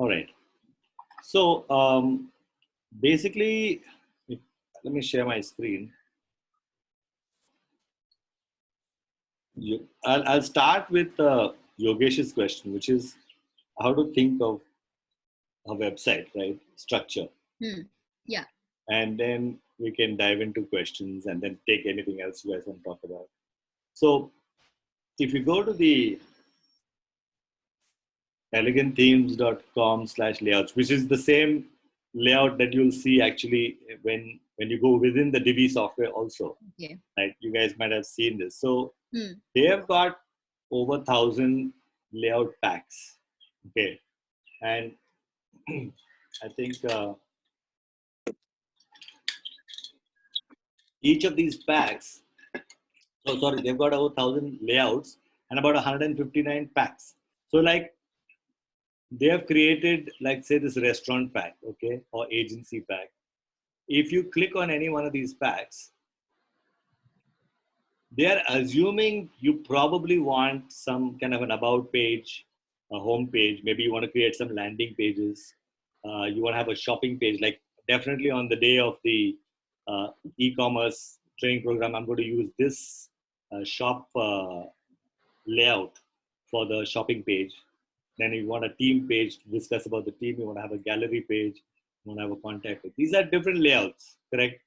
All right. So basically, let me share my screen. I'll start with Yogesh's question, which is how to think of a website, right? Structure. Yeah. And then we can dive into questions and then take anything else you guys want to talk about. So if you go to the elegantthemes.com/layouts, which is the same layout that you'll see actually when you go within the Divi software also. Okay. Right? You guys might have seen this. So they have got over 1,000 layout packs. Okay. And I think each of these packs, they've got over 1,000 layouts and about 159 packs. So like they have created, like say this restaurant pack, okay, or agency pack. If you click on any one of these packs, they are assuming you probably want some kind of an about page, a home page. Maybe you want to create some landing pages. You want to have a shopping page. Like definitely on the day of the e-commerce training program, I'm going to use this shop layout for the shopping page. Then you want a team page to discuss about the team. You want to have a gallery page. You want to have a contact page. These are different layouts, correct?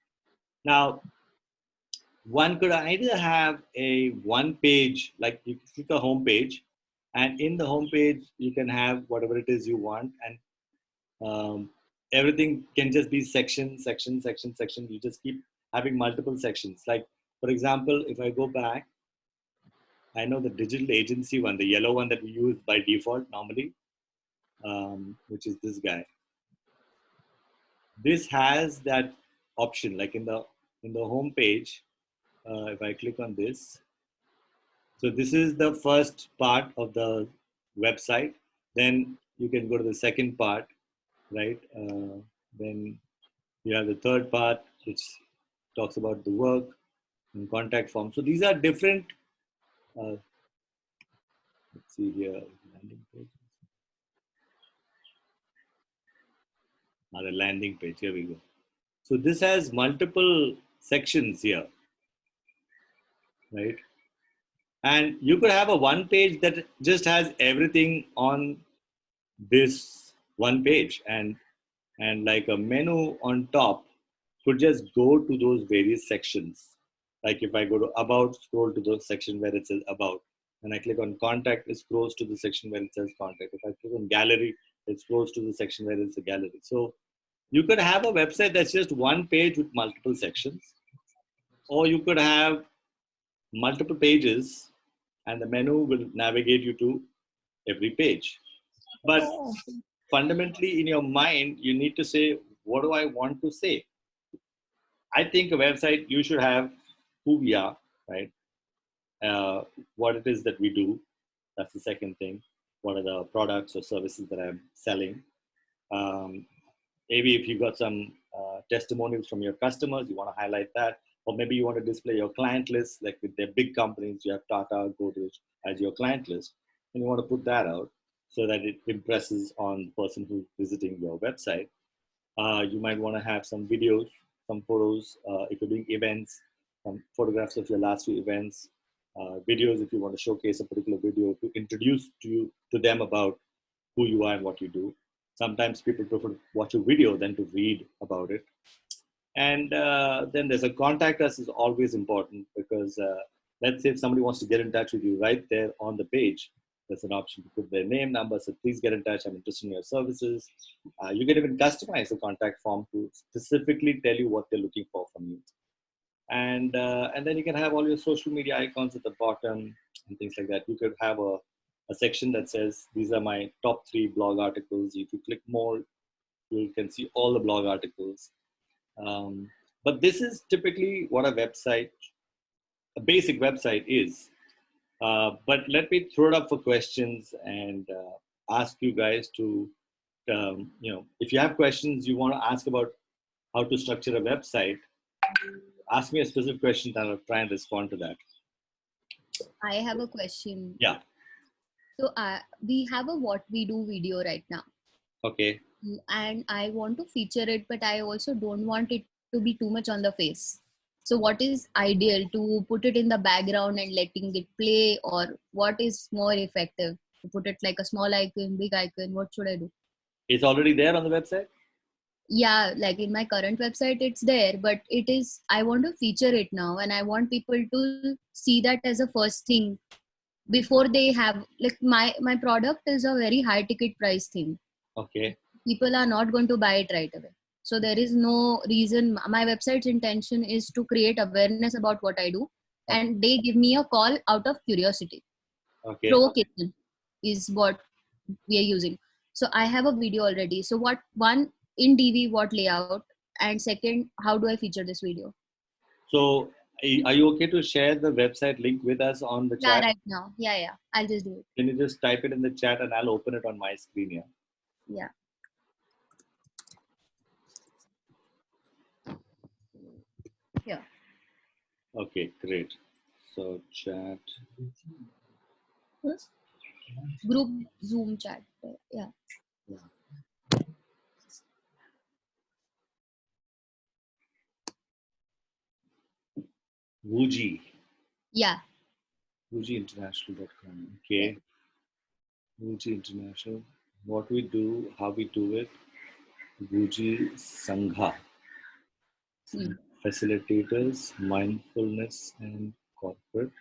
Now, one could either have a one page, like you click a home page, and in the home page you can have whatever it is you want, and everything can just be section. You just keep having multiple sections. Like for example, if I go back, I know the digital agency one, the yellow one that we use by default normally, which is this guy. This has that option, like in the home page. If I click on this, so this is the first part of the website. Then you can go to the second part, right? Then you have the third part, which talks about the work and contact form. So these are different. Let's see here, landing page. The landing page. Here we go. So this has multiple sections here, right? And you could have a one page that just has everything on this one page, and like a menu on top could just go to those various sections. Like if I go to about, scroll to the section where it says about. When I click on contact, it scrolls to the section where it says contact. If I click on gallery, it scrolls to the section where it's a gallery. So you could have a website that's just one page with multiple sections, or you could have multiple pages and the menu will navigate you to every page. But fundamentally in your mind, you need to say, what do I want to say? I think a website, you should have who we are, right? What it is that we do. That's the second thing. What are the products or services that I'm selling? Maybe if you've got some testimonials from your customers, you want to highlight that. Or maybe you want to display your client list, like with their big companies, you have Tata, Godrej as your client list. And you want to put that out so that it impresses on the person who's visiting your website. You might want to have some videos, some photos, if you're doing events, some photographs of your last few events, videos if you want to showcase a particular video to introduce to them about who you are and what you do. Sometimes people prefer to watch a video than to read about it. And then there's a contact us is always important, because let's say if somebody wants to get in touch with you right there on the page, there's an option to put their name, number, so please get in touch, I'm interested in your services. You can even customize the contact form to specifically tell you what they're looking for from you. And then you can have all your social media icons at the bottom and things like that. You could have a section that says, these are my top 3 blog articles. If you click more, you can see all the blog articles. But this is typically what a website, a basic website is. But let me throw it up for questions and ask you guys to, if you have questions you want to ask about how to structure a website, ask me a specific question and I'll try and respond to that. I have a question. Yeah. So we have a what we do video right now. Okay. and I want to feature it, but I also don't want it to be too much on the face. So, what is ideal, to put it in the background and letting it play, or what is more effective? To put it like a small icon, big icon, what should I do? It's already there on the website? Yeah, like in my current website, it's there, but it is, I want to feature it now, and I want people to see that as a first thing before they have, like, my product is a very high ticket price thing. Okay. People are not going to buy it right away, so there is no reason. My website's intention is to create awareness about what I do, Okay. and they give me a call out of curiosity. Okay. Provocation is what we are using. So I have a video already. So what, one, in DV what layout, and second, how do I feature this video? So, are you okay to share the website link with us on the Yeah, chat? right now. Yeah, I'll just do it. Can you just type it in the chat and I'll open it on my screen here? Yeah. Here. Okay, great. So, chat. Group Zoom chat. Yeah. Wuji. Yeah. WujiInternational.com. Yeah. Okay. Wuji International. What we do, how we do it. Wuji Sangha. Hmm. Facilitators, mindfulness, and corporate.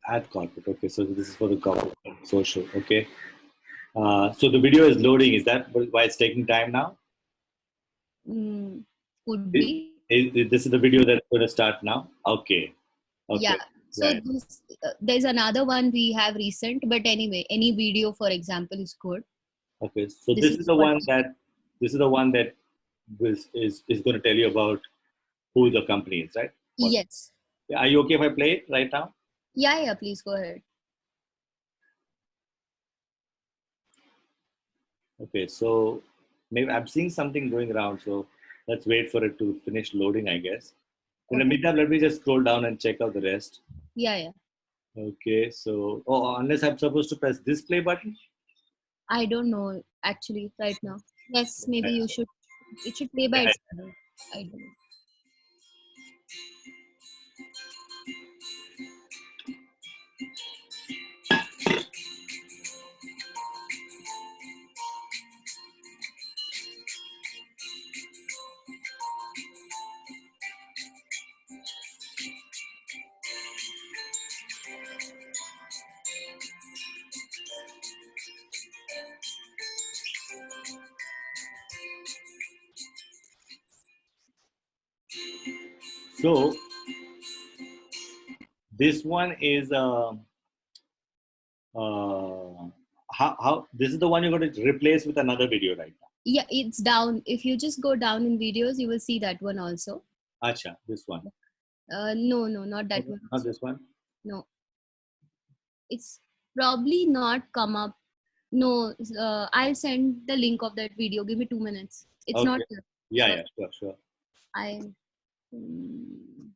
At corporate. Okay, so this is for the corporate social. Okay. So the video is loading. Is that why it's taking time now? Mm, could It- be. this is the video that's going to start now. Okay. Yeah. Okay. So Right. this, there's another one we have recent, but anyway, any video, for example, is good. Okay. So This this is is the what. one that is going to tell you about who the company is, right? What, Yes. are you okay if I play it right now? Yeah. Please go ahead. Okay. So maybe I'm seeing something going around. So let's wait for it to finish loading, I guess. In the Okay. meantime, let me just scroll down and check out the rest. Yeah. Okay. So, unless I'm supposed to press this play button. I don't know actually right now. Yes, maybe you should. It should play by Yeah. itself. I don't know. So this one is how this is the one you're going to replace with another video right now. Yeah, it's down. If you just go down in videos, you will see that one also. Acha, this one. No, not that Okay, one not also. this one. No, it's probably not come up. No, I'll send the link of that video. Give me 2 minutes. It's not Okay. here. Yeah, So yeah, sure, sure. I. mm,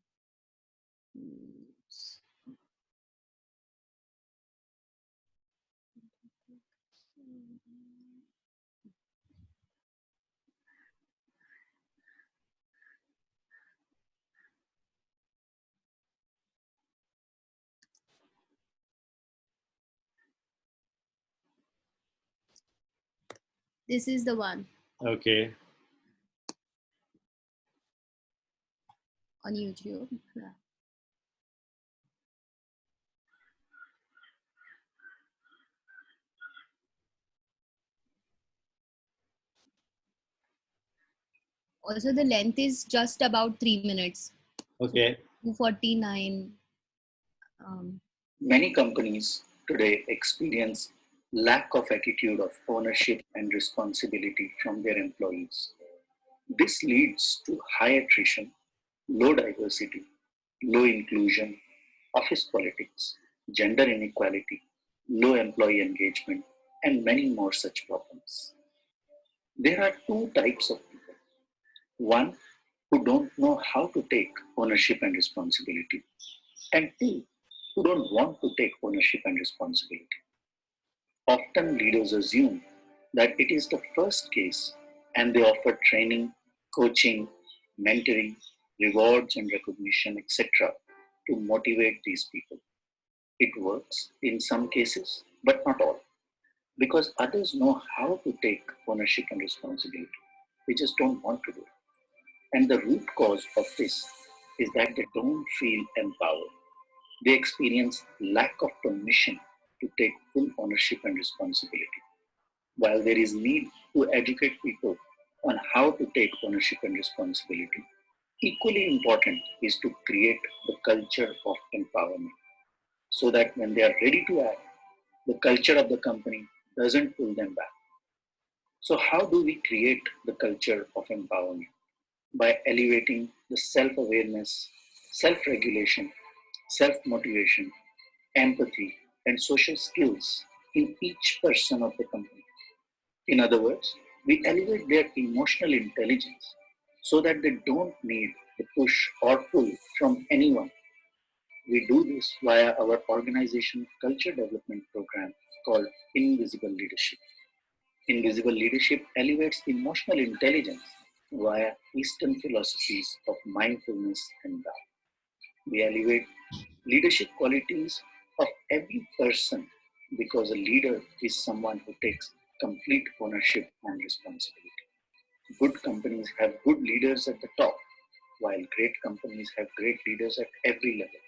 This is the one Okay. on YouTube. Yeah. Also, the length is just about 3 minutes. So Okay. 249. Um, Many companies today experience lack of attitude of ownership and responsibility from their employees. This leads to high attrition, low diversity, low inclusion, office politics, gender inequality, low employee engagement, and many more such problems. There are two types of people. One, who don't know how to take ownership and responsibility, and two, who don't want to take ownership and responsibility. Often leaders assume that it is the first case and they offer training, coaching, mentoring, rewards and recognition, etc. to motivate these people. It works in some cases, but not all, because others know how to take ownership and responsibility. They just don't want to do it. And the root cause of this is that they don't feel empowered. They experience lack of permission to take full ownership and responsibility. While there is need to educate people on how to take ownership and responsibility, equally important is to create the culture of empowerment so that when they are ready to act, the culture of the company doesn't pull them back. So, how do we create the culture of empowerment? By elevating the self awareness, self regulation, self motivation, empathy, and social skills in each person of the company. In other words, we elevate their emotional intelligence so that they don't need the push or pull from anyone. We do this via our organization culture development program called Invisible Leadership. Invisible leadership elevates emotional intelligence via Eastern philosophies of mindfulness and Tao. We elevate leadership qualities of every person because a leader is someone who takes complete ownership and responsibility. Good companies have good leaders at the top, while great companies have great leaders at every level.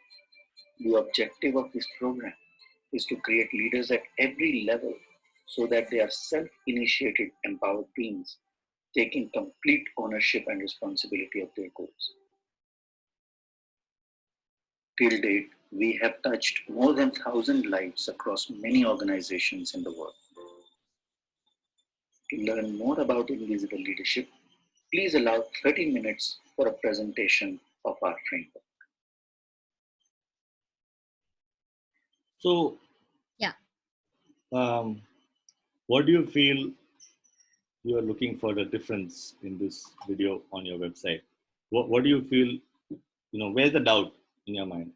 The objective of this program is to create leaders at every level so that they are self initiated, empowered beings taking complete ownership and responsibility of their goals. Till date, we have touched more than 1,000 lives across many organizations in the world. To learn more about invisible leadership, please allow 30 minutes for a presentation of our framework. So, Yeah. what do you feel you are looking for the difference in this video on your website? What do you feel, where's the doubt in your mind?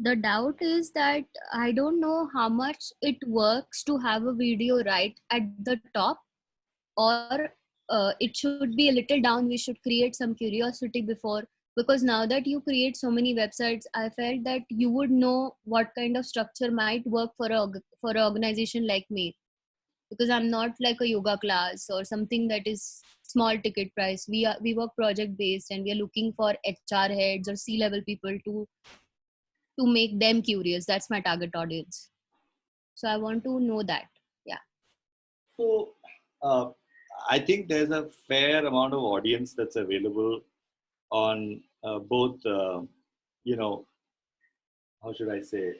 The doubt is that I don't know how much it works to have a video right at the top, or it should be a little down. We should create some curiosity before, because now that you create so many websites, I felt that you would know what kind of structure might work for an organization like me, because I'm not like a yoga class or something that is small ticket price. We work project based, and we are looking for HR heads or C-level people to make them curious. That's my target audience. So I want to know that. Yeah. So, uh, I think there's a fair amount of audience that's available on both, how should I say?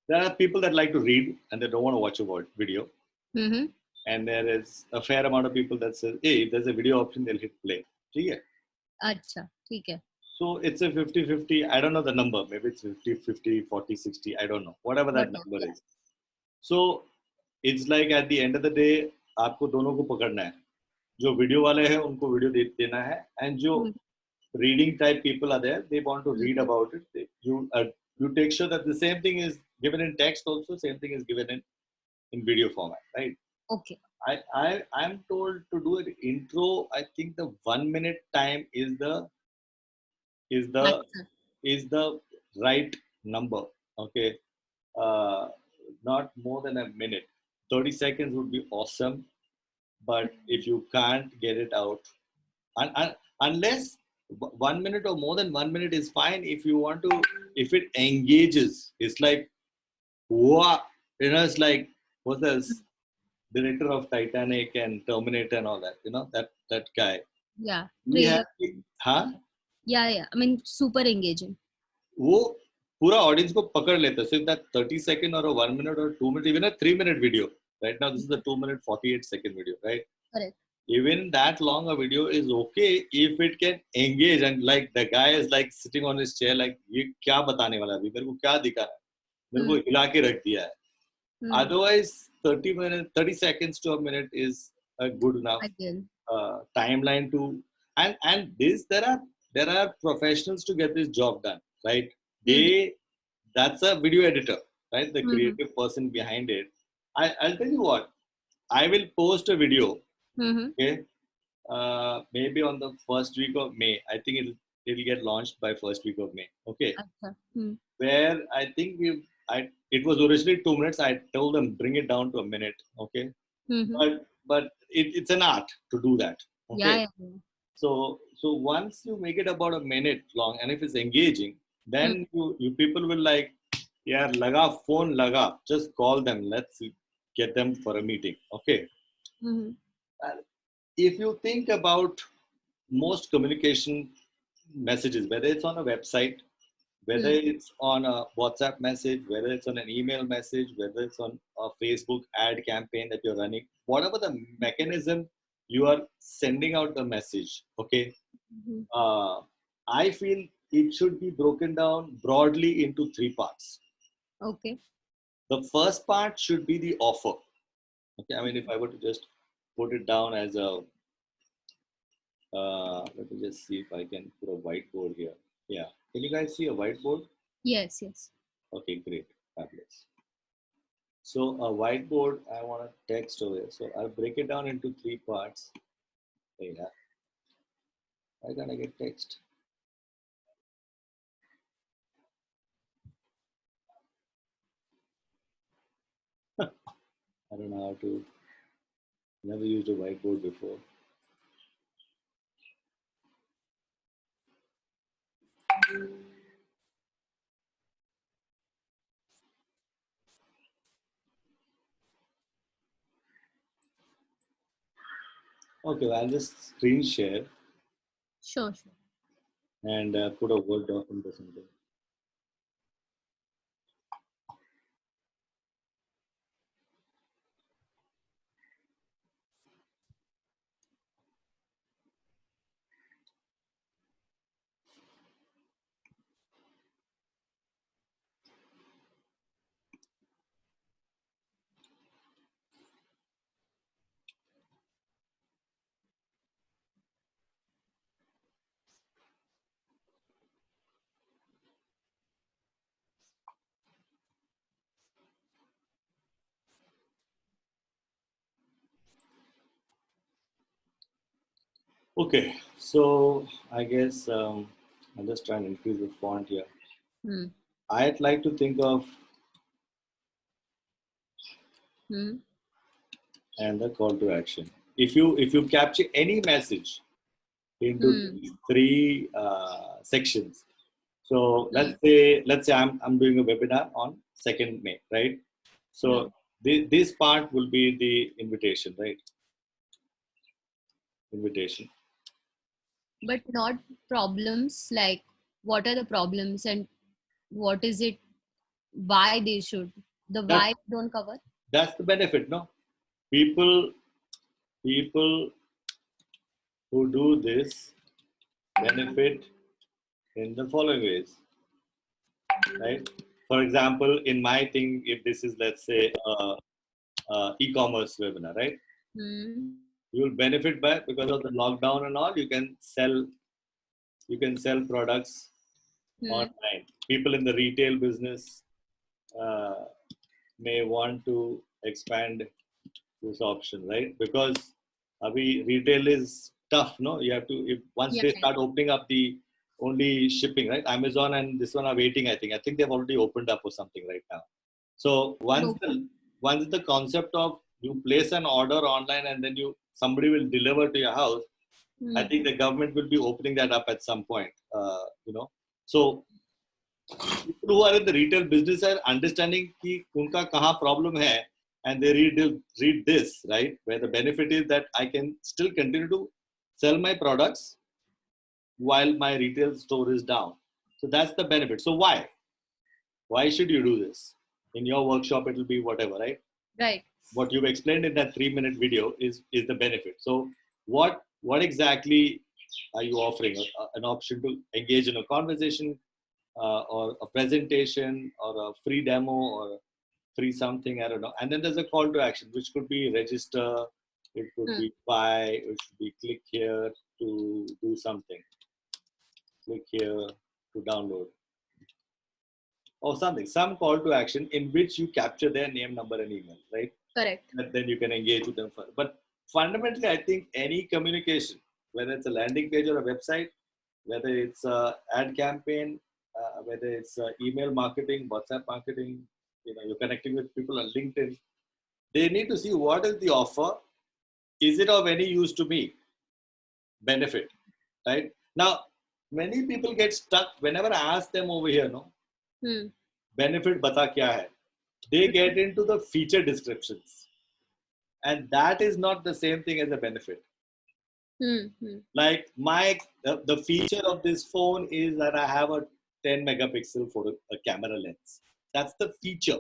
There are people that like to read and they don't want to watch a video. Mm-hmm. And there is a fair amount of people that say, hey, if there's a video option, they'll hit play. Okay? Acha, theek hai. So it's a 50-50. I don't know the number. Maybe it's 50-50, 40-60. I don't know. Whatever that Whatever. number Yeah. is. So it's like at the end of the day, आपको दोनों को पकड़ना है. जो video वाले हैं उनको video देना है, and जो reading type people are there, they want to read about it. You take sure that the same thing is given in text also, same thing is given in video format, right? Okay. I'm told to do an intro. I think the 1 minute time is the Acha. right number. Okay, uh, not more than a minute. 30 seconds would be awesome, but if you can't get it out, unless 1 minute or more than 1 minute is fine. If you want to, if it engages, it's like wow, it's like what's this director of Titanic and Terminator and all that, that guy. Yeah. We have, Trailer. हाँ, Yeah. I mean, super engaging. वो पूरा audience को पकड़ लेता है. So if that 30 second or a 1 minute or 2 minute, even a 3 minute video. Right now, this is a 2 minute 48 second video, right? Correct. Even that long a video is okay if it can engage, and like the guy is like sitting on his chair like ये क्या बताने वाला है अभी, मेरे को क्या दिखा है, मेरे को हिला के रख दिया है. Otherwise 30 seconds to a minute is a good enough timeline to, and this there are professionals to get this job done, right? That's a video editor, right? The creative person behind it. I'll tell you what, I will post a video, Mm-hmm. okay, maybe on the first week of May. I think it'll get launched by first week of May, okay. Acha. Hmm. Where I think it was originally 2 minutes. I told them bring it down to a minute, okay. Mm-hmm. But it's an art to do that, Yeah, okay. yeah, yeah. So once you make it about a minute long, and if it's engaging, Hmm. then you people will like, yeah, laga phone laga. Just call them. Let's get them for a meeting. Okay. Mm-hmm. And if you think about most communication messages, whether it's on a website, whether Hmm. it's on a WhatsApp message, whether it's on an email message, whether it's on a Facebook ad campaign that you're running, whatever the mechanism you are sending out the message, okay, Mm-hmm. uh, I feel it should be broken down broadly into three parts. Okay. The first part should be the offer. Okay, I mean, if I were to just put it down as a, let me just see if I can put a whiteboard here. Yeah, can you guys see a whiteboard? Yes, yes. Okay, great, fabulous. So a whiteboard, I want to text over here. So I'll break it down into three parts. Hey, yeah, why can't I get text? I don't know how to. Never used a whiteboard before. Okay, well, I'll just screen share Sure, sure. and put a Word document or something. Okay, so I guess I'll just try and increase the font here. Hmm. I'd like to think of Hmm. and the call to action. If you capture any message into Hmm. these three sections. So Hmm. let's say I'm doing a webinar on 2nd May, right? Hmm. So this part will be the invitation, right? Invitation. But not problems, like what are the problems and what is it, why they should, the That why don't cover. that's the benefit, no? People who do this benefit in the following ways, right? For example, in my thing, if this is, let's say, e-commerce webinar, right? Hmm. You will benefit by, because of the lockdown and all, you can sell products Hmm. online. People in the retail business uh, may want to expand this option, right? Because retail is tough, no? You have to, if once Yeah, they yeah. start opening up the only shipping, right? Amazon and this one are waiting. I think they've already opened up or something right now. So once No. the concept of you place an order online and then somebody will deliver to your house, I Hmm. think the government will be opening that up at some point. So people who are in the retail business are understanding कि उनका कहाँ problem है, and they read this, right, where the benefit is that I can still continue to sell my products while my retail store is down. So that's the benefit. So why should you do this? In your workshop it will be whatever, right? Right. What you've explained in that 3-minute video is the benefit. So what exactly are you offering? An option to engage in a conversation, or a presentation, or a free demo, or free something, I don't know. And then there's a call to action, which could be register, it could Hmm. be buy, it should be click here to do something, click here to download, or something, some call to action in which you capture their name, number, and email, right? Correct. then you can engage with them further. But fundamentally, I think any communication, whether it's a landing page or a website, whether it's a ad campaign, whether it's email marketing, WhatsApp marketing, you're connecting with people on LinkedIn, they need to see what is the offer. Is it of any use to me? Benefit, right? Now, many people get stuck whenever I ask them over here, no, benefit bata kya hai? They get into the feature descriptions. And that is not the same thing as a benefit. Like the feature of this phone is that I have a 10 megapixel photo, a camera lens. That's the feature.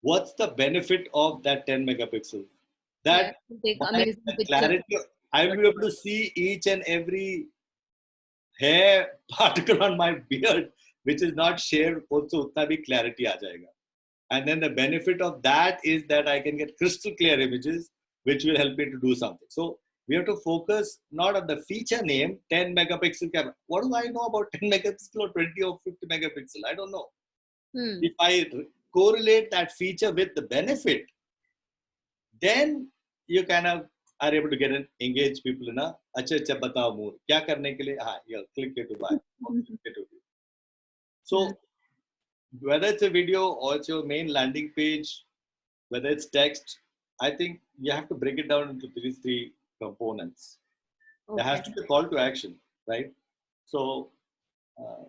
What's the benefit of that 10 megapixel? That my clarity, I will be able to see each and every hair particle on my beard, which is not shared. Also, utna bhi clarity aa jayega. And then the benefit of that is that I can get crystal clear images, which will help me to do something. So we have to focus not on the feature name, 10 megapixel camera. What do I know about 10 megapixel or 20 or 50 megapixel? I don't know. If I correlate that feature with the benefit, then you kind of are able to get and engage people in a acha batao more. Kya karne ke liye? Yeah, click here to buy. So whether it's a video or it's your main landing page, whether it's text, I think you have to break it down into these three components. There has to be a call to action, right? So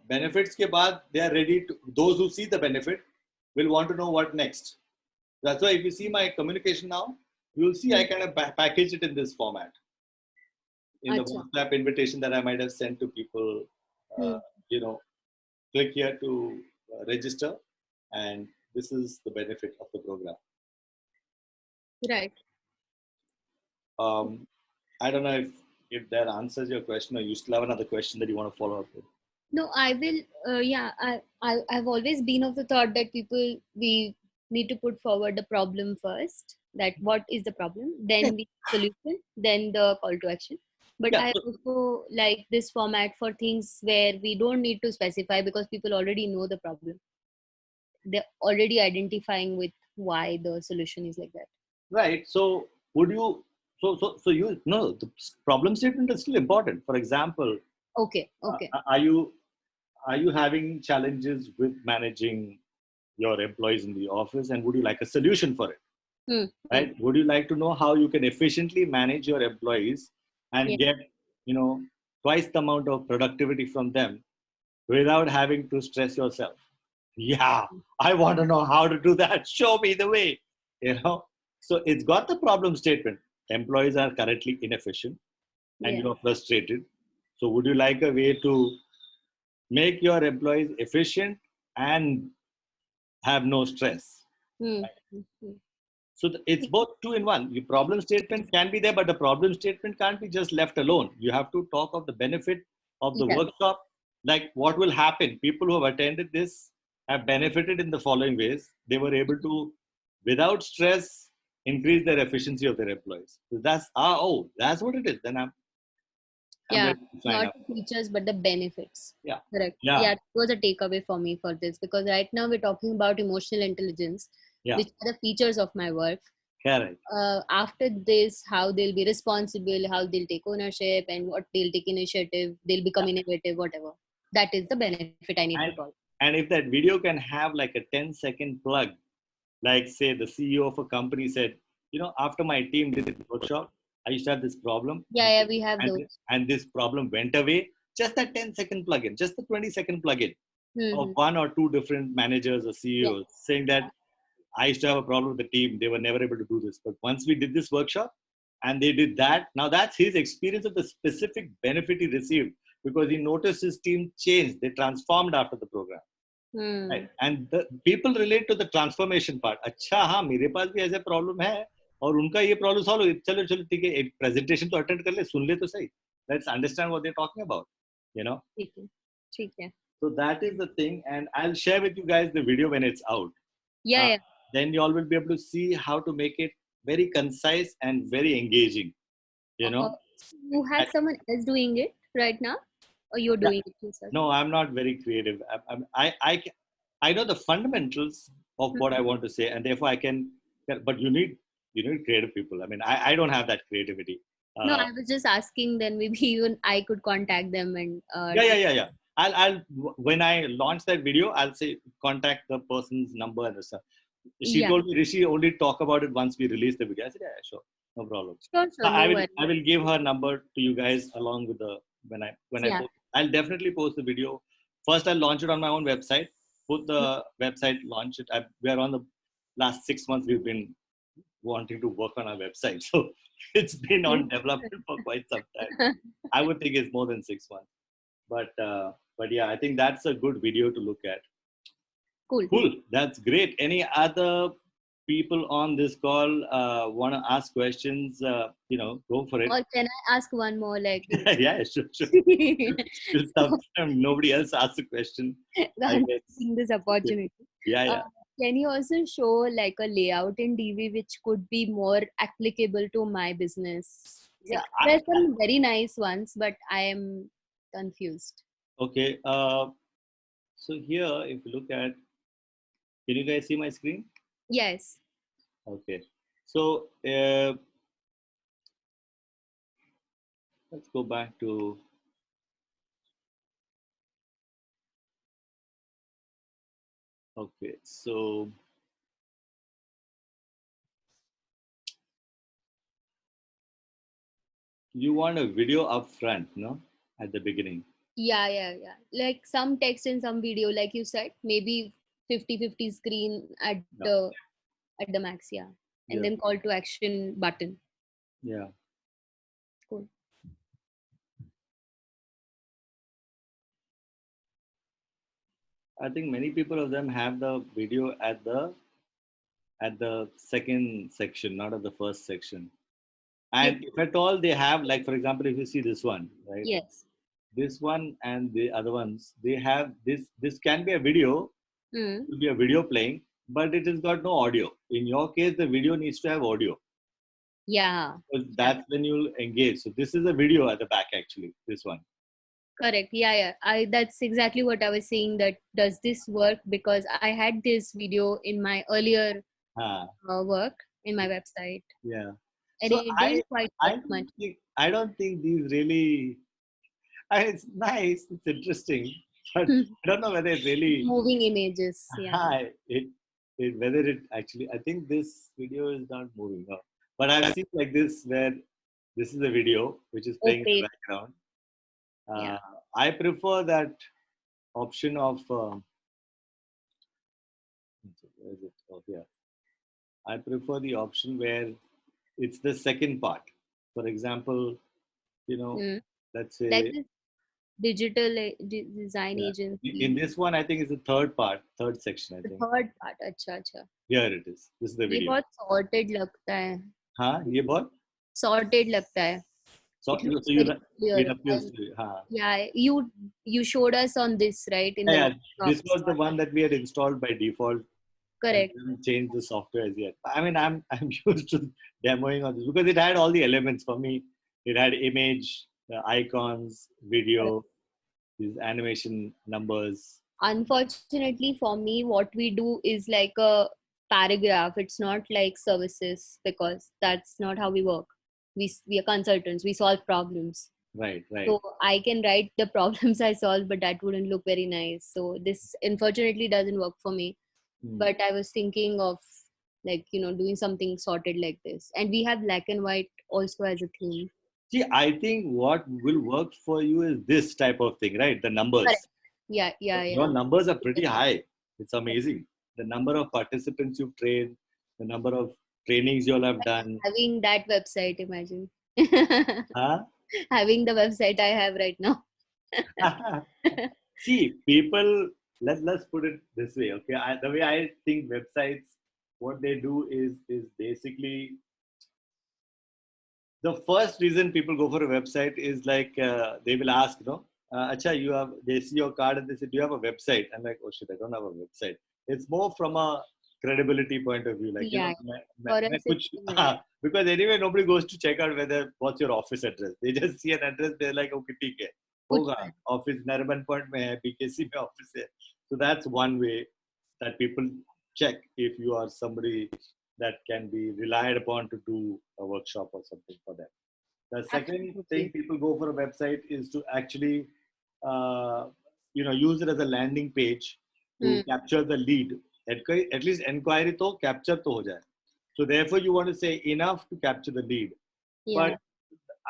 benefits ke baad, they are ready to, those who see the benefit will want to know what next. That's why if you see my communication now, you'll see I kind of package it in this format. In the WhatsApp invitation that I might have sent to people, click here to register, and this is the benefit of the program. Right. I don't know if that answers your question, or you still have another question that you want to follow up with. No, I will. I've always been of the thought that we need to put forward the problem first. That what is the problem, then the solution, then the call to action. But I also like this format for things where we don't need to specify because people already know the problem. They're already identifying with why the solution is like that. Right. So would you? So you know the problem statement is still important. For example. Okay. Are you having challenges with managing your employees in the office, and would you like a solution for it? Right? Would you like to know how you can efficiently manage your employees and get twice the amount of productivity from them without having to stress yourself? Yeah, I want to know how to do that. Show me the way. So it's got the problem statement. Employees are currently inefficient and you are frustrated. So would you like a way to make your employees efficient and have no stress? So it's both two in one. Your problem statement can be there, but the problem statement can't be just left alone. You have to talk of the benefit of the workshop, like what will happen. People who have attended this have benefited in the following ways. They were able to, without stress, increase their efficiency of their employees. So that's what it is. Then I'm not the features but the benefits. Correct. It was a takeaway for me for this, because right now we're talking about emotional intelligence, which are the features of my work. Correct. After this, how they'll be responsible, how they'll take ownership, and what they'll take initiative, they'll become innovative, whatever. That is the benefit I need to call. And if that video can have like a 10-second plug, like say the CEO of a company said, after my team did the workshop, I used to have this problem. We have those. And this problem went away. Just that 10-second plugin, just the 20-second plugin of one or two different managers or CEOs saying that I used to have a problem with the team. They were never able to do this. But once we did this workshop and they did that, now that's his experience of the specific benefit he received, because he noticed his team changed. They transformed after the program. Right? And the people relate to the transformation part. अच्छा हाँ मेरे पास भी ऐसे problem है और उनका ये problem solve हो, चलो ठीक है एक प्रेजेंटेशन तो अटेंड कर ले, सुन ले तो सही. Let's understand what they're talking about. ठीक है. So that is the thing, and I'll share with you guys the video when it's out. Then you all will be able to see how to make it very concise and very engaging. You have someone else doing it right now, or you're doing it yourself? No, I'm not very creative. I know the fundamentals of what I want to say, and therefore I can But you need creative people. I mean, I don't have that creativity. No, Uh, I was just asking. Then maybe even I could contact them and yeah. I'll when I launch that video, I'll say contact the person's number and stuff. She yeah, told me Rishi only talk about it once we release the video. I said, yeah, sure, no problem. sure, So sure, no I worries. will give her number to you guys along with the when I Yeah, post. I'll definitely post the video. First, I'll launch it on my own website. Put the website, launch it. We are on the last 6 months. We've been wanting to work on our website, so it's been on development for quite some time. I would think it's more than 6 months. But yeah, I think that's a good video to look at. cool. Cool, that's great. Any other people on this call want to ask questions? Go for it. Or can I ask one more? Like, Yeah, sure. Till sometime nobody else asks a question, I I'm guess. taking this Okay. opportunity. Yeah, Uh, yeah. can you also show like a layout in DV which could be more applicable to my business? Yeah. Like, there's some very nice ones, but I am confused. Okay. So here, if you look at, can you guys see my screen? Yes. Okay. So let's go back to. Okay. So you want a video up front, no? At the beginning. Yeah. Like some text and some video, like you said, maybe 50-50 screen Yeah. at the max, yeah. And Yeah. then call to action button. Yeah. Cool. I think many people of them have the video at the second section, not at the first section. Yeah. And if at all they have, like for example, if you see this one, right? Yes. This one and the other ones, they have this. This can be a video, Mm. will be a video playing, but it has got no audio. In your case, the video needs to have audio. Yeah. Because that's when you'll engage. So this is a video at the back, actually. This one. Correct. Yeah. That's exactly what I was saying. That does this work? Because I had this video in my earlier Ah, work in my website, yeah. and So it I didn't quite I work much. don't think I don't think these really. It's nice. It's interesting, but I don't know whether it really. Moving images. Yeah. It whether it actually. I think this video is not moving. No. But I've seen like this where this is a video which is playing in the Opaque. background. Yeah. Uh, I prefer that option of. Where is it? Oh, yeah. I prefer the option where it's the second part. For example, you know, Mm. let's Like say, this digital design yeah, in agency. this one, I think it's the third part, third section. I The think third part. अच्छा. here it is. This is the ये video. बहुत sorted लगता है. हाँ ये बहुत Sorted लगता है. so It looks so you very clear. it appears And to you. हाँ. yeah, you showed us on this, right, in the Yeah, workshop. this was the one that we had installed by default and Correct. didn't change the software as yet. I mean, I'm used to demoing on this because it had all the elements for me. It had image, icons, Correct. video, these animation numbers. Unfortunately for me, what we do is like a paragraph. It's not like services because that's not how we work. We are consultants. We solve problems. Right, right. So I can write the problems I solve, but that wouldn't look very nice. So this unfortunately doesn't work for me. But I was thinking of like, doing something sorted like this. And we have black and white also as a theme. See, I think what will work for you is this type of thing, right? The numbers. Correct. Yeah. Your numbers are pretty high. It's amazing. The number of participants you've trained, the number of trainings you'll have done. Having that website, imagine. Huh? Having the website I have right now. See, people, let's put it this way, okay? The way I think websites, what they do is basically the first reason people go for a website is like they will ask, Acha, they see your card and they say, do you have a website? I'm like, oh shit, I don't have a website. It's more from a credibility point of view, like, Yeah. For us, it's because anyway, nobody goes to check out what's your office address. They just see an address, they're like, okay, ठीक है, होगा, office Nariman Point में है, BKC में office है. So that's one way that people check if you are somebody that can be relied upon to do a workshop or something for them. The second thing Absolutely. people go for a website is to actually, uh, use it as a landing page to Hmm. capture the lead. At least inquiry to capture to ho jaye. So therefore, you want to say enough to capture the lead. Yeah. But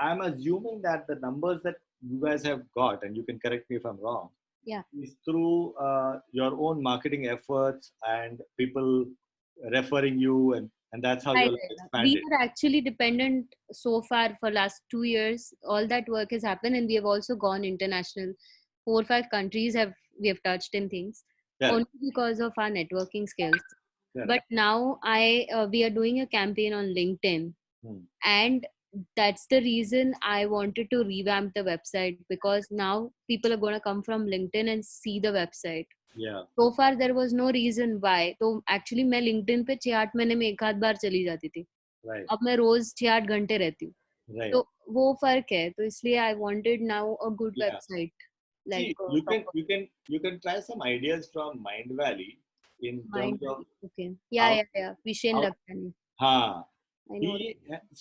I'm assuming that the numbers that you guys have got, and you can correct me if I'm wrong, Yeah. is through your own marketing efforts and people referring you, and that's how Right, you're right. We expanded. are actually dependent so far for last 2 years. All that work has happened, and we have also gone international. 4 or 5 countries have we have touched in things Correct. only because of our networking skills. Correct. But now I we are doing a campaign on LinkedIn, Hmm. and that's the reason I wanted to revamp the website, because now people are going to come from LinkedIn and see the website. Yeah. So far there was no reason why. तो actually मैं LinkedIn पे 6-8 महीने में एक आध बार चली जाती थी. Right. अब मैं रोज 6-8 घंटे रहती हूँ. Right. तो वो फर्क है. तो इसलिए I wanted now a good Yeah. Website See, like you can try some ideas from Mind Valley in terms mind. of okay. या how या या Vishen how लखनी. ha I know. he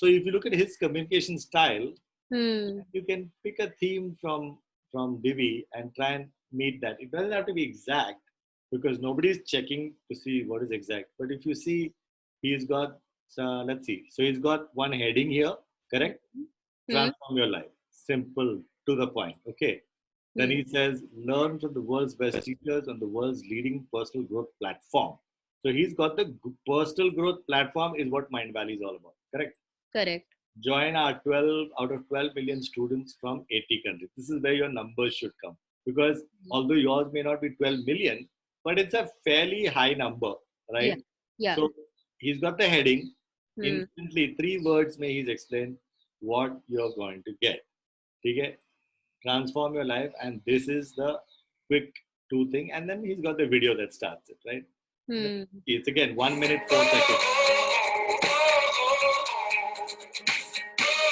so if you look at his communication style, hmm. you can pick a theme from Divi and try and meet that. It doesn't have to be exact because nobody is checking to see what is exact. But if you see, he's got let's see. So he's got one heading here, correct? Hmm. Transform your life. Simple to the point. Okay. Then he says, learn from the world's best teachers on the world's leading personal growth platform. So he's got the personal growth platform is what Mind Valley is all about. Correct. Correct. Join our 12 out of 12 million students from 80 countries. This is where your numbers should come. Because although yours may not be 12 million, but it's a fairly high number, या right? या. So he's got the heading. Hmm. Instantly, 3 words may he's explain what you're going to get. Okay? Transform your life, and this is the quick two thing. And then he's got the video that starts it, right? Hmm. It's again 1 minute 4 seconds.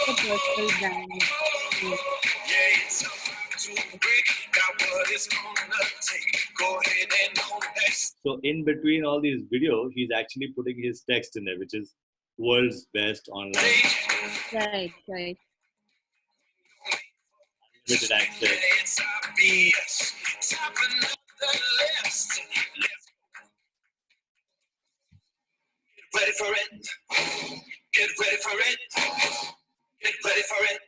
The personal brand. Yeah. So in between all these videos, he's actually putting his text in there, which is world's best online Right, right. limited access. Ready for it. Get ready for it. Get ready for it.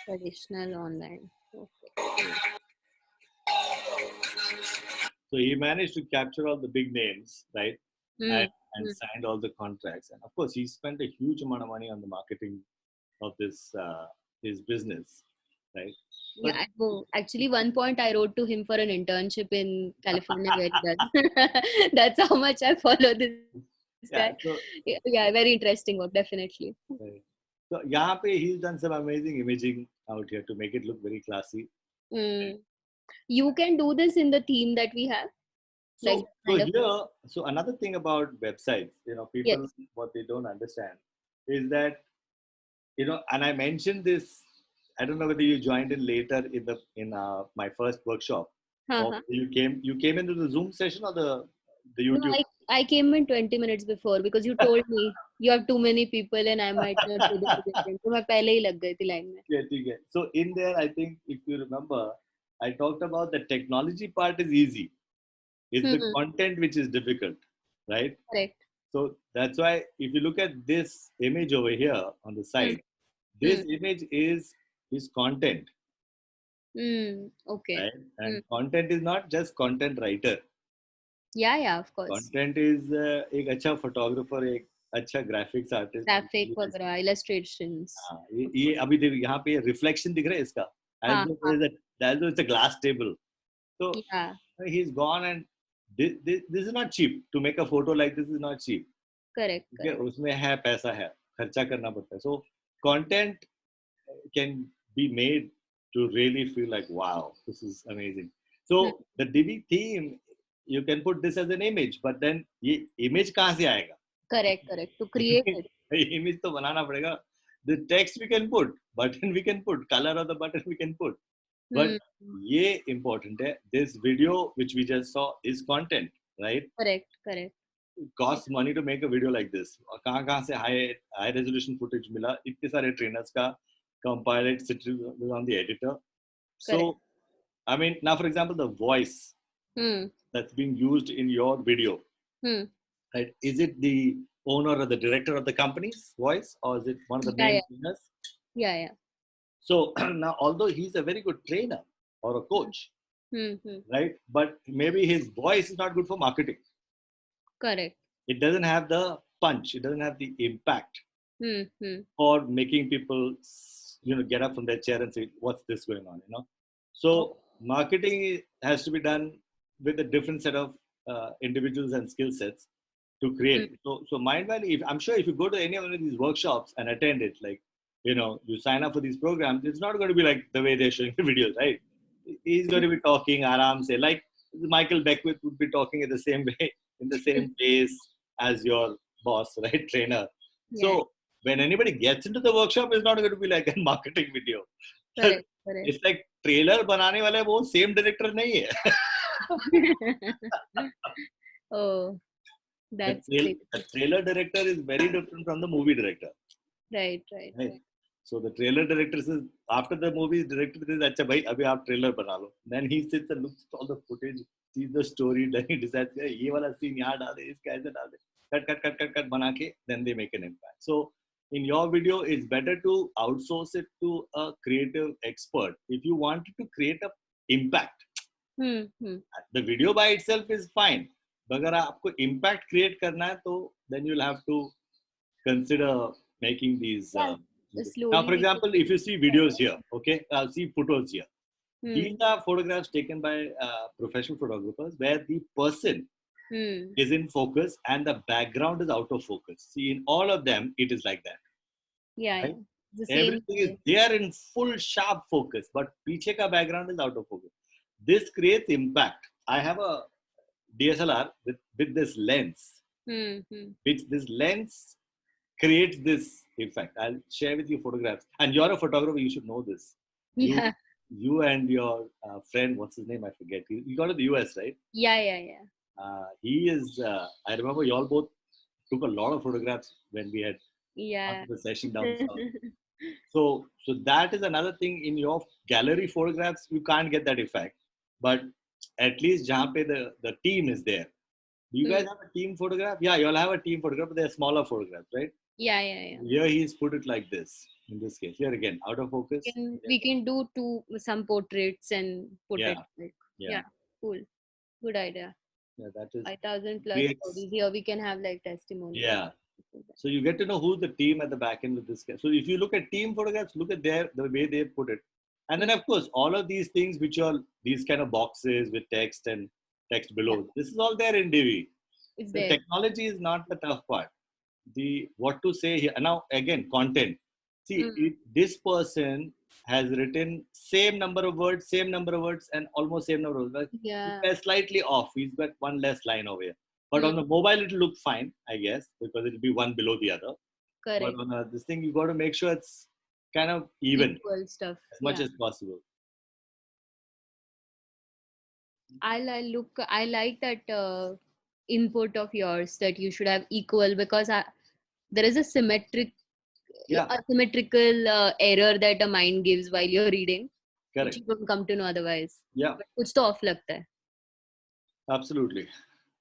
Traditional online. Okay. So he managed to capture all the big names, right? Hmm. And signed all the contracts. And of course, he spent a huge amount of money on the marketing of this his business, right? But Yeah, actually, one point I wrote to him for an internship in California where he does. That's how much I follow this guy. yeah, so Yeah, very interesting work, definitely. right. So यहाँ पे he's done some amazing imaging out here to make it look very classy. Mm. You can do this in the theme that we have, like So, kind of. here, so another thing about websites, people Yes. what they don't understand is that and I mentioned this. I don't know whether you joined in later in my first workshop, or Uh-huh. you came into the Zoom session or the No, YouTube. I came in 20 minutes before because you told me you have too many people and I might not be able to get in. तो मैं पहले ही लग गई थी line में. Yeah, ठीक है. So in there, I think if you remember, I talked about the technology part is easy. It's the Hmm. content which is difficult, right? Correct. So that's why if you look at this image over here on the Hmm. side, this image is content, Okay. right? And content is not just content writer. Yeah, of course. Content is एक अच्छा photographer, एक अच्छा graphics artist. Graphic वगैरह, illustrations. हाँ, ये अभी देखो यहाँ पे reflection दिख रहा है इसका. As हाँ, though हाँ. it's a glass table. So Yeah, he's gone, and this is not cheap. To make a photo like this is not cheap. correct, ठीक है, correct. उसमें है पैसा है, खर्चा करना पड़ता है. So content can be made to really feel like, wow, this is amazing. Hmm. So the Divi theme, you can put this as an image, but then ये image कहाँ से आएगा? Correct, correct. To create it. Image तो बनाना पड़ेगा. The text we can put, button we can put, color of the button we can put. But ये important है. This video which we just saw is content, right? Correct, correct. costs money to make a video like this. और कहाँ से high resolution footage मिला? इतने सारे trainers का compile it, sit on the editor. So, Correct. I mean, now for example, the voice that's being used in your video, right? Is it the owner or the director of the company's voice, or is it one of the main trainers? Yeah. So now, although he's a very good trainer or a coach, right? But maybe his voice is not good for marketing. Correct. It doesn't have the punch. It doesn't have the impact for making people, get up from their chair and say, "What's this going on?" So marketing has to be done with a different set of individuals and skill sets to create. So Mind Valley, I'm sure if you go to any one of these workshops and attend it, like, you sign up for these programs, it's not going to be like the way they're showing the videos, right? He's going to be talking aram se, like Michael Beckwith would be talking in the same way, in the same pace as your boss, right? Trainer. Yeah. So when anybody gets into the workshop, it's not going to be like a marketing video. Correct. It's like trailer बनाने वाले वो same director नहीं है. Oh, that's the trailer director is very different from the movie director. Right. So the trailer director says, after the movie is directed, says, "Acha bhai, abhi aap trailer bana lo." Then he sits and looks at all the footage, sees the story, then he decides, "Ye wala scene yahan डाल दे, इसका ऐसे डाल दे." Cut बना के, then they make an impact. So in your video, it's better to outsource it to a creative expert if you want to create an impact. The video by itself is fine. But अगर आपको impact create करना है, तो then you'll have to consider making these. Now, for example, if you see videos here, okay, see photos here. These are photographs taken by professional photographers where the person is in focus and the background is out of focus. See, in all of them, it is like that. Yeah. Right? The same Everything is there in full sharp focus, but piche ka background is out of focus. This creates impact. I have a DSLR with this lens, which this lens creates this effect. I'll share with you photographs. And you're a photographer, you should know this. Yeah. You and your friend, what's his name? I forget. You got to the US, right? Yeah. He is, I remember you all both took a lot of photographs when we had the session down south. So that is another thing. In your gallery photographs, you can't get that effect. But at least jahan pe the team is there. Do you guys have a team photograph? Yeah, you all have a team photograph, but they're smaller photographs, right? Yeah. Here he's put it like this. In this case, here again, out of focus. We can do some portraits and put it like, cool. Good idea. Yeah, that is 5,000 plus stories. Here we can have like testimonials. Yeah. So you get to know who's the team at the back end with this guy. So if you look at team photographs, look at the way they put it. And then of course, all of these things which are these kind of boxes with text and text below, this is all there in Divi. It's the there. Technology is not the tough part. The what to say here. Now again, content. See, this person has written same number of words, and almost same number of words. Yeah. He's slightly off. He's got one less line over here. But on the mobile, it'll look fine, I guess, because it'll be one below the other. Correct. But on this thing, you got to make sure it's kind of even. Equal stuff. As much as possible. I like that input of yours that you should have equal, because there is a asymmetrical error that a mind gives while you're reading. Correct. Which you don't come to know otherwise. Yeah. But कुछ तो off लगता है. Absolutely.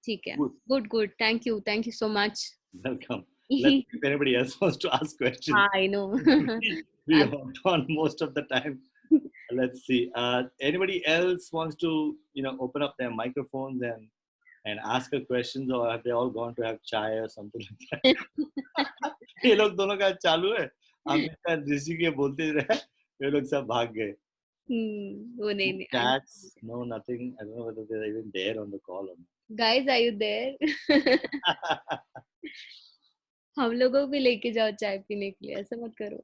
ठीक है. Good. Thank you so much. Welcome. Let's see if anybody else wants to ask questions. I know. we hopped on most of the time. Let's see. Anybody else wants to, open up their microphones and ask a questions, or have they all gone to have chai or something like that? ये लोग दोनों का चालू है. हम ऋषि के बोलते रहे. ये लोग सब भाग गए. वो नहीं. Chats? No, nothing. I don't know whether they're even there on the call or not. Guys, are you there? हम लोगों को भी लेके जाओ चाय पीने के लिए. ऐसा मत करो.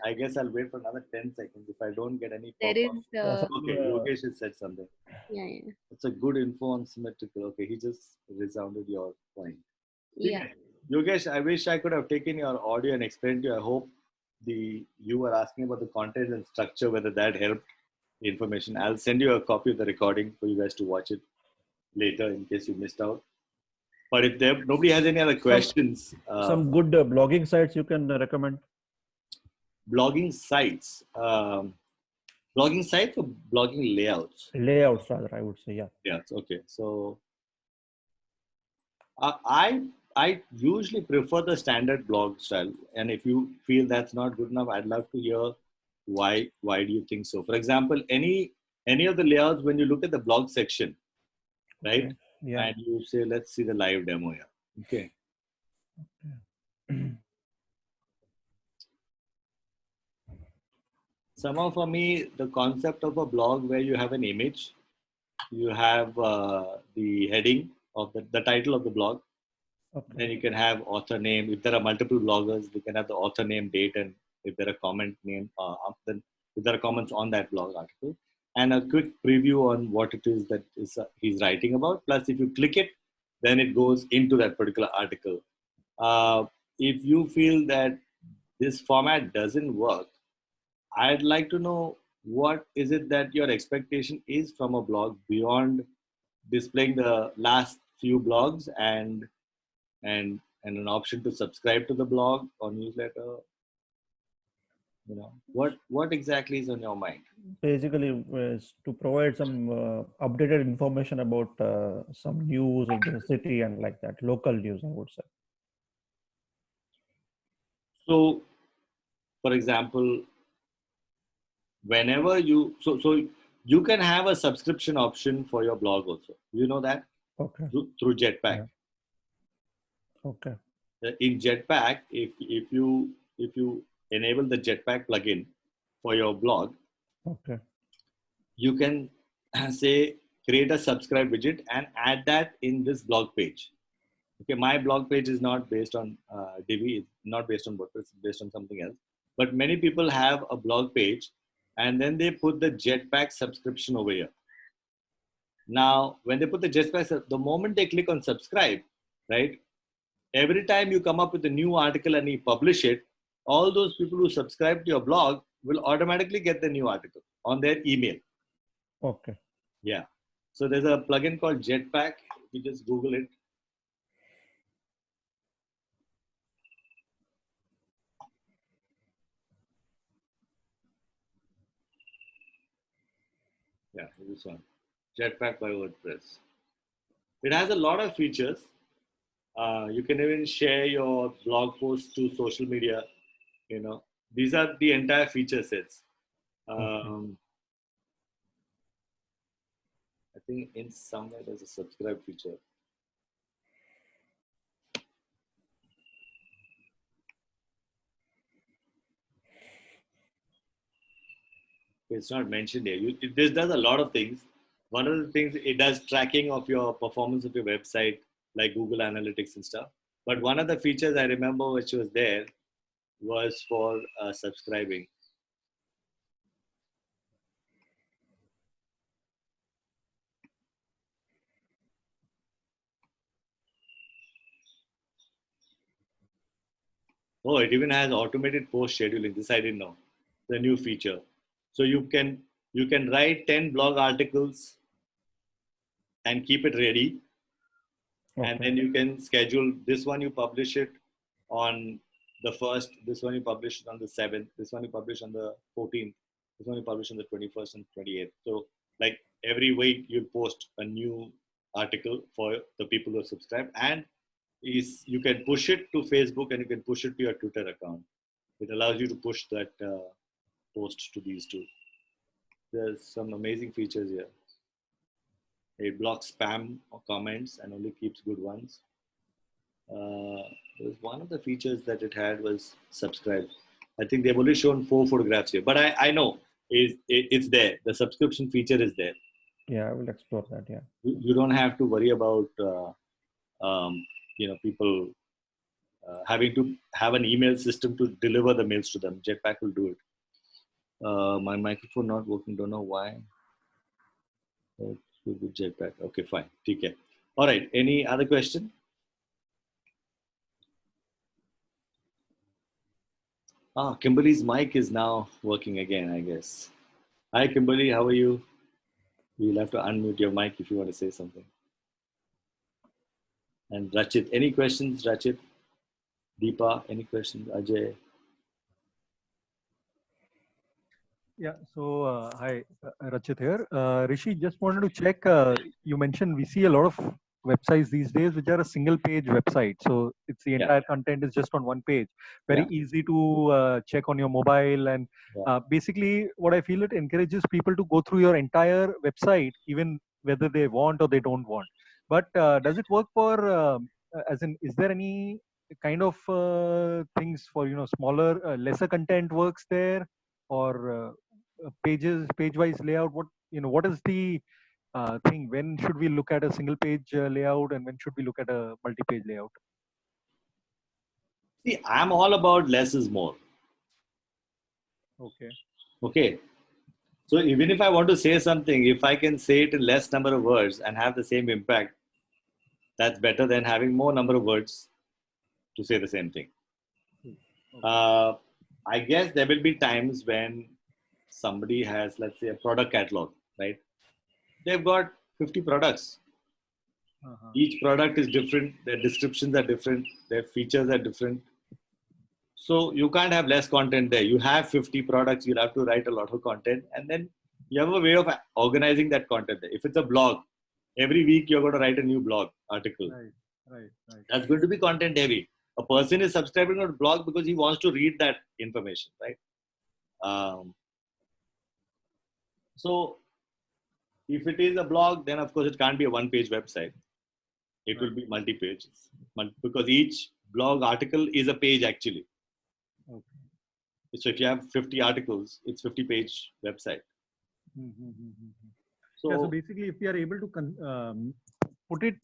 I guess I'll wait for another 10 seconds if I don't get any there is okay, Yogesh has said something. Yeah. It's a good info on symmetrical. Okay, he just resounded your point. Yeah. Yogesh, I wish I could have taken your audio and explained to you. I hope you were asking about the content and structure, whether that helped the information. I'll send you a copy of the recording for you guys to watch it later in case you missed out. But if nobody has any other questions, Some good blogging sites you can recommend? blogging sites, blogging sites or blogging layouts? Layouts, rather, I would say. Yeah. Yeah. Okay. So I usually prefer the standard blog style, and if you feel that's not good enough, I'd love to hear why. Why do you think so? For example, any of the layouts when you look at the blog section, right? Okay. Yeah. And you say, let's see the live demo here. Okay. Somehow for me, the concept of a blog where you have an image, you have the heading of the title of the blog, Okay. then you can have author name. If there are multiple bloggers, they can have the author name, date, and if there are comment name, then if there are comments on that blog article, and a quick preview on what it is that he's writing about. Plus, if you click it, then it goes into that particular article. If you feel that this format doesn't work, I'd like to know what is it that your expectation is from a blog beyond displaying the last few blogs and an option to subscribe to the blog or newsletter. You know, what exactly is on your mind? Basically, is to provide some updated information about some news of the city and like that, local news, I would say. So, for example, whenever so you can have a subscription option for your blog also. You know that Okay. through Jetpack. Yeah. Okay. In Jetpack, if you enable the Jetpack plugin for your blog, Okay. you can say create a subscribe widget and add that in this blog page. Okay, my blog page is not based on Divi, it's not based on WordPress, it's based on something else. But many people have a blog page and then they put the Jetpack subscription over here. Now, when they put the Jetpack, the moment they click on subscribe, right? Every time you come up with a new article and you publish it, all those people who subscribe to your blog will automatically get the new article on their email. Okay. Yeah. So there's a plugin called Jetpack. You just Google it. Yeah, this one. Jetpack by WordPress. It has a lot of features. You can even share your blog posts to social media. You know, these are the entire feature sets. I think in somewhere there's a subscribe feature. It's not mentioned here. This does a lot of things. One of the things, it does tracking of your performance of your website, like Google Analytics and stuff. But one of the features I remember which was there was for subscribing. Oh, it even has automated post scheduling. This I didn't know. The new feature. So you can write 10 blog articles and keep it ready. Okay. And then you can schedule this one, you publish it on the 1st, this one you publish it on the 7th, this one you publish on the 14th, this one you publish on the 21st and 28th. So like every week you post a new article for the people who subscribe, and you can push it to Facebook and you can push it to your Twitter account. It allows you to push that post to these two. There's some amazing features here. It blocks spam or comments and only keeps good ones. There was one of the features that it had was subscribe. I think they've only shown 4 photographs here, but I know it's there. The subscription feature is there. Yeah, I will explore that. Yeah. You don't have to worry about people having to have an email system to deliver the mails to them. Jetpack will do it. My microphone not working. Don't know why. Jetpack. Okay, fine. TK. All right. Any other question? Kimberly's mic is now working again, I guess. Hi, Kimberly. How are you? You'll have to unmute your mic if you want to say something. And Rachit, any questions, Rachit? Deepa, any questions? Ajay? Yeah. So, hi, Rachit here. Rishi, just wanted to check. You mentioned we see a lot of websites these days which are a single page website. So it's the Yeah. entire content is just on one page. Very Yeah. easy to check on your mobile. And Yeah. basically, what I feel, it encourages people to go through your entire website, even whether they want or they don't want. But does it work for, as in, is there any kind of things for, smaller, lesser content works there? Or page wise layout? What is the thing? When should we look at a single page layout, and when should we look at a multi-page layout? See, I'm all about less is more. Okay. Okay. So even if I want to say something, if I can say it in less number of words and have the same impact, that's better than having more number of words to say the same thing. Okay. I guess there will be times when somebody has, let's say, a product catalog, right? They've got 50 products. Each product is different. Their descriptions are different. Their features are different. So you can't have less content there. You have 50 products. You'll have to write a lot of content. And then you have a way of organizing that content there. If it's a blog, every week you're going to write a new blog article. Right. That's going to be content heavy. A person is subscribing to a blog because he wants to read that information, right? So if it is a blog, then of course it can't be a one-page website. It will be multi-pages because each blog article is a page actually. Okay. So if you have 50 articles, it's 50-page website. So basically, if we are able to put it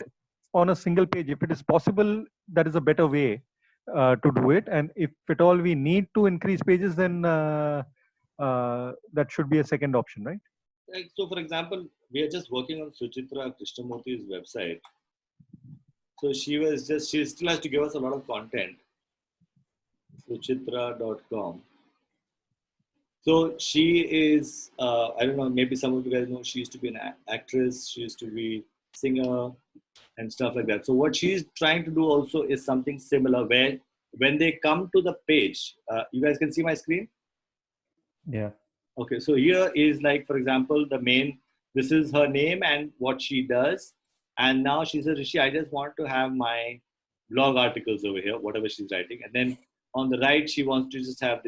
on a single page, if it is possible, that is a better way to do it. And if at all we need to increase pages, then that should be a second option, right? So for example, we are just working on Suchitra Krishnamurthy's website. So she still has to give us a lot of content. Suchitra.com. So she is, I don't know, maybe some of you guys know, she used to be an actress, she used to be singer and stuff like that. So what she's trying to do also is something similar where when they come to the page, you guys can see my screen? Yeah. Okay, so here is like, for example, this is her name and what she does. And now she says, Rishi, I just want to have my blog articles over here, whatever she's writing. And then on the right, she wants to just have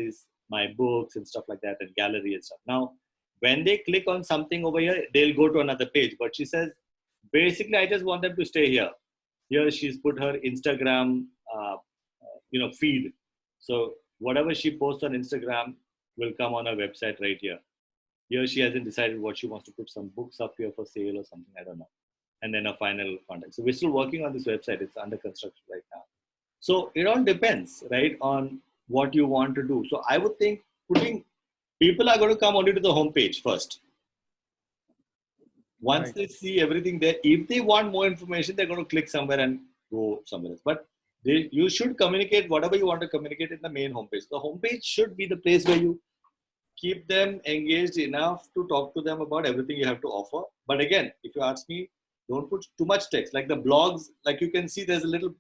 my books and stuff like that and gallery and stuff. Now, when they click on something over here, they'll go to another page. But she says, basically, I just want them to stay here. Here, she's put her Instagram, feed. So whatever she posts on Instagram will come on her website right here. Here, she hasn't decided what she wants to put some books up here for sale or something. I don't know. And then a final contact. So we're still working on this website. It's under construction right now. So it all depends, right, on what you want to do. So I would think people are going to come only to the homepage first. Once they see everything there, if they want more information, they're going to click somewhere and go somewhere else. But you should communicate whatever you want to communicate in the main homepage. The homepage should be the place where you keep them engaged enough to talk to them about everything you have to offer. But again, if you ask me, don't put too much text. Like the blogs, like you can see there's a little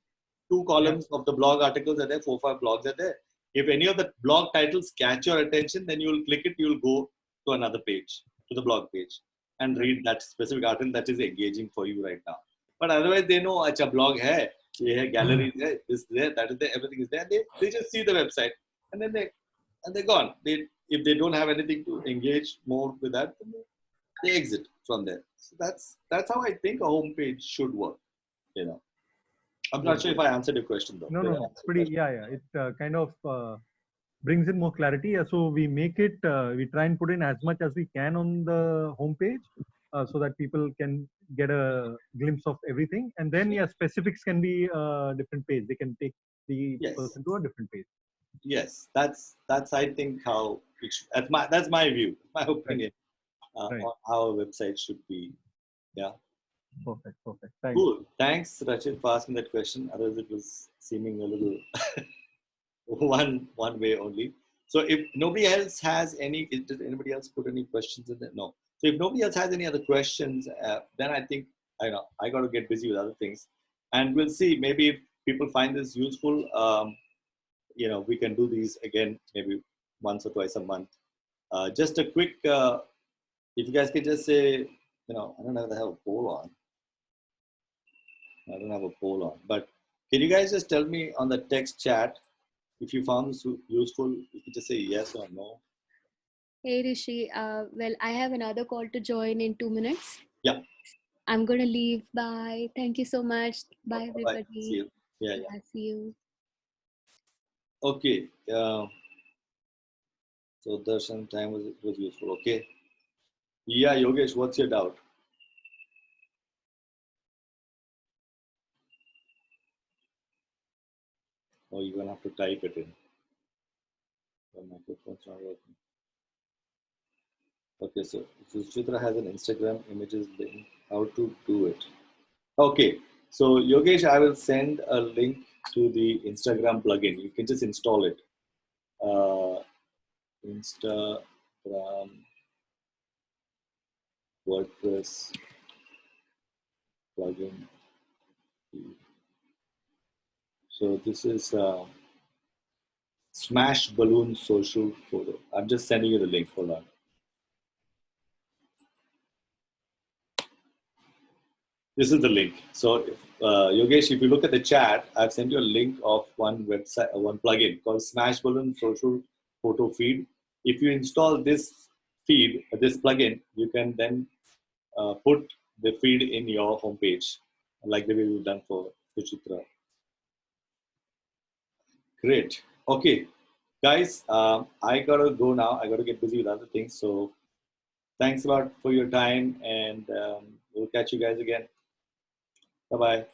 2 columns of the blog articles are there, 4 or 5 blogs are there. If any of the blog titles catch your attention, then you'll click it, you'll go to another page, to the blog page and read that specific article that is engaging for you right now. But otherwise they know, acha blog hai, ye hai, gallery is there, this there, that is there, everything is there. They just see the website and then they're gone. If they don't have anything to engage more with that, then they exit from there. So that's how I think a homepage should work. I'm not sure if I answered your question though. No. Pretty, yeah. It kind of brings in more clarity. So we make it, we try and put in as much as we can on the homepage so that people can get a glimpse of everything. And then, specifics can be a different page. They can take the person to a different page. Yes, that's I think how it should, that's my view, my opinion on how a website should be. Yeah. Perfect. Thanks. Cool. Thanks, Rachit, for asking that question. Otherwise, it was seeming a little one way only. So if nobody else has any, did anybody else put any questions in there? No. So if nobody else has any other questions, then I think I got to get busy with other things. And we'll see, maybe if people find this useful, we can do these again, maybe once or twice a month. Just a quick, if you guys could just say, I don't know if I have a poll on. I don't have a poll on, but can you guys just tell me on the text chat if you found this useful? You can just say yes or no. Hey Rishi, well, I have another call to join in 2 minutes. Yeah. I'm gonna leave. Bye. Thank you so much. Bye, everybody. See you. Yeah. See you. Okay. So darshan time was useful. Okay. Yeah, Yogesh, what's your doubt? Oh, you're gonna have to type it in. The microphone's not working. Okay, so Suchitra has an Instagram images link. How to do it? Okay, so Yogesh, I will send a link to the Instagram plugin. You can just install it. Instagram WordPress plugin. So this is Smash Balloon Social Photo. I'm just sending you the link. Hold on. This is the link. So, Yogesh, if you look at the chat, I've sent you a link of one website, one plugin called Smash Balloon Social Photo Feed. If you install this feed, this plugin, you can then put the feed in your homepage, like the way we've done for Suchitra. Great. Okay, guys, I gotta go now. I gotta get busy with other things. So, thanks a lot for your time, and we'll catch you guys again. Bye bye.